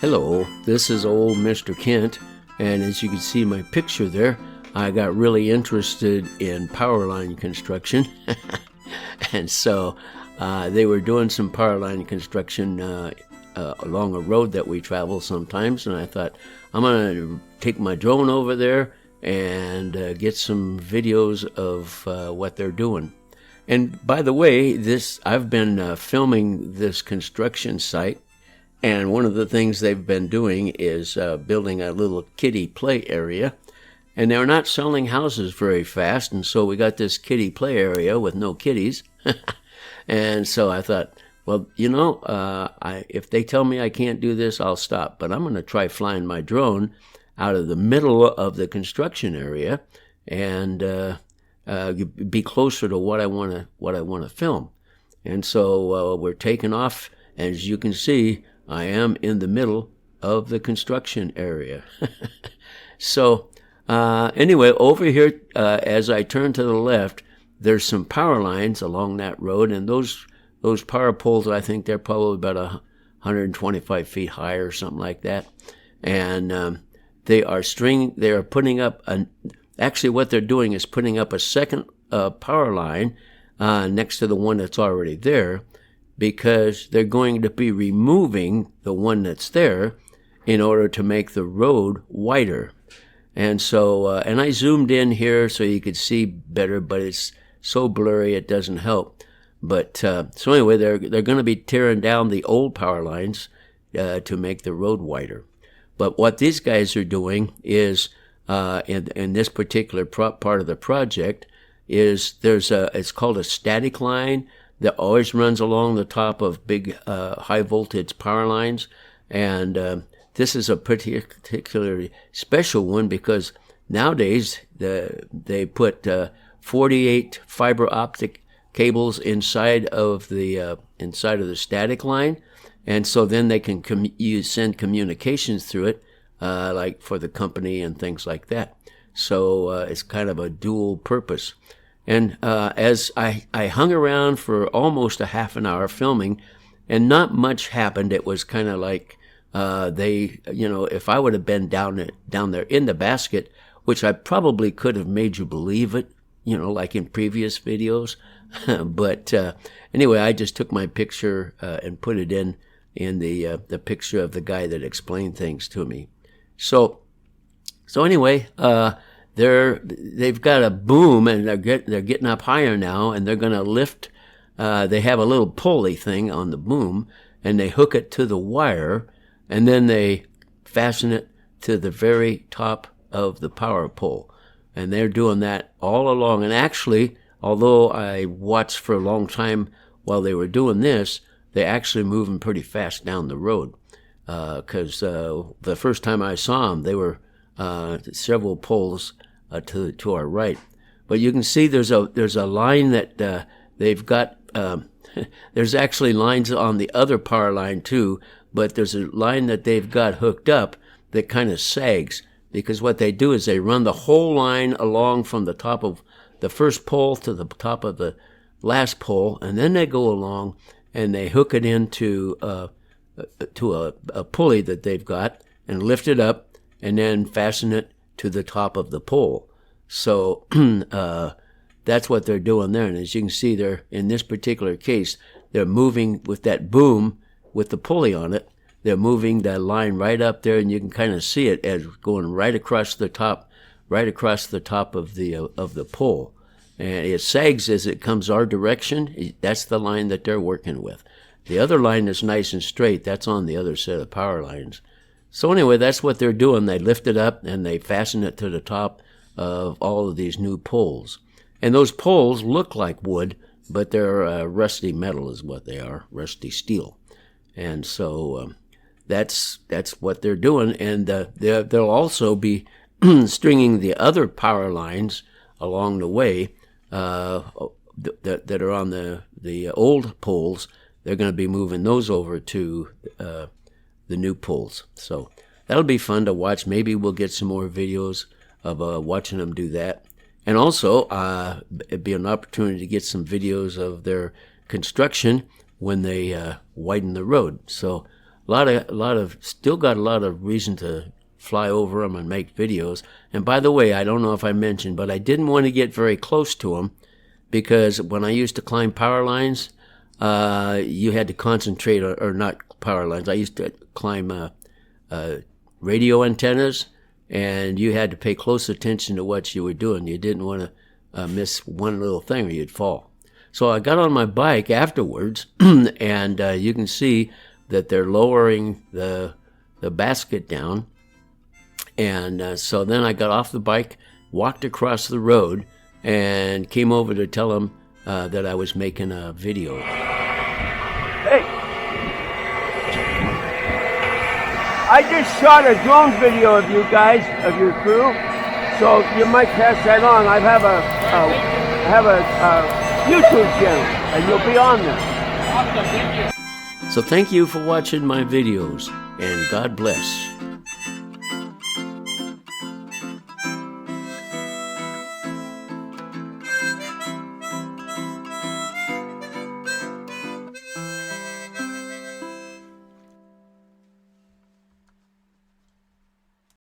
Hello, this is old Mr. Kent, and as you can see my picture there, I got really interested in power line construction. And so they were doing some power line construction along a road that we travel sometimes, and I thought, I'm going to take my drone over there and get some videos of what they're doing. And by the way, I've been filming this construction site, and one of the things they've been doing is building a little kiddie play area. And they're not selling houses very fast, and so we got this kiddie play area with no kiddies. And so I thought, well, if they tell me I can't do this, I'll stop. But I'm going to try flying my drone out of the middle of the construction area and be closer to what I want to film. And so we're taking off. As you can see, I am in the middle of the construction area. So anyway, over here, as I turn to the left, there's some power lines along that road, and those power poles, I think they're probably about 125 feet high or something like that. And they are putting up actually what they're doing is putting up a second power line next to the one that's already there, because they're going to be removing the one that's there in order to make the road wider. And so, and I zoomed in here so you could see better, but it's so blurry it doesn't help. But so anyway, they're going to be tearing down the old power lines to make the road wider. But what these guys are doing is, in this particular part of the project, is it's called a static line that always runs along the top of big high voltage power lines. And this is a particularly special one because nowadays they put 48 fiber optic cables inside of the static line, and so then they can send communications through it, like for the company and things like that. So it's kind of a dual purpose. And as I hung around for almost a half an hour filming, and not much happened. It was kind of like if I would have been down there in the basket, which I probably could have made you believe it, like in previous videos. But anyway, I just took my picture and put it in the picture of the guy that explained things to me. So anyway, they've got a boom, and they're getting up higher now, and they're going to lift. They have a little pulley thing on the boom, and they hook it to the wire, and then they fasten it to the very top of the power pole. And they're doing that all along. And actually, although I watched for a long time while they were doing this, they're actually moving pretty fast down the road. Because the first time I saw them, they were several poles to our right. But you can see there's a line that they've got. There's actually lines on the other power line too, but there's a line that they've got hooked up that kind of sags, because what they do is they run the whole line along from the top of the first pole to the top of the last pole, and then they go along and they hook it into a pulley that they've got and lift it up and then fasten it to the top of the pole. So that's what they're doing there. And as you can see, in this particular case, they're moving with that boom with the pulley on it. They're moving that line right up there, and you can kind of see it as going right across the top of the pole. And it sags as it comes our direction. That's the line that they're working with. The other line is nice and straight. That's on the other set of power lines. So anyway, that's what they're doing. They lift it up and they fasten it to the top of all of these new poles. And those poles look like wood, but they're rusty metal is what they are, rusty steel. And so that's what they're doing. And they'll also be stringing the other power lines along the way that are on the old poles. They're going to be moving those over to the new poles. So that'll be fun to watch. Maybe we'll get some more videos of watching them do that. And also, it'd be an opportunity to get some videos of their construction when they widen the road. So still got a lot of reason to fly over them and make videos. And by the way, I don't know if I mentioned, but I didn't want to get very close to them because when I used to climb power lines, you had to concentrate, or not power lines. I used to climb radio antennas, and you had to pay close attention to what you were doing. You didn't want to miss one little thing or you'd fall. So I got on my bike afterwards, and you can see that they're lowering the basket down. And so then I got off the bike, walked across the road, and came over to tell them that I was making a video. Hey! I just shot a drone video of you guys, of your crew, so you might pass that on. I have a YouTube channel, and you'll be on there. So thank you for watching my videos, and God bless.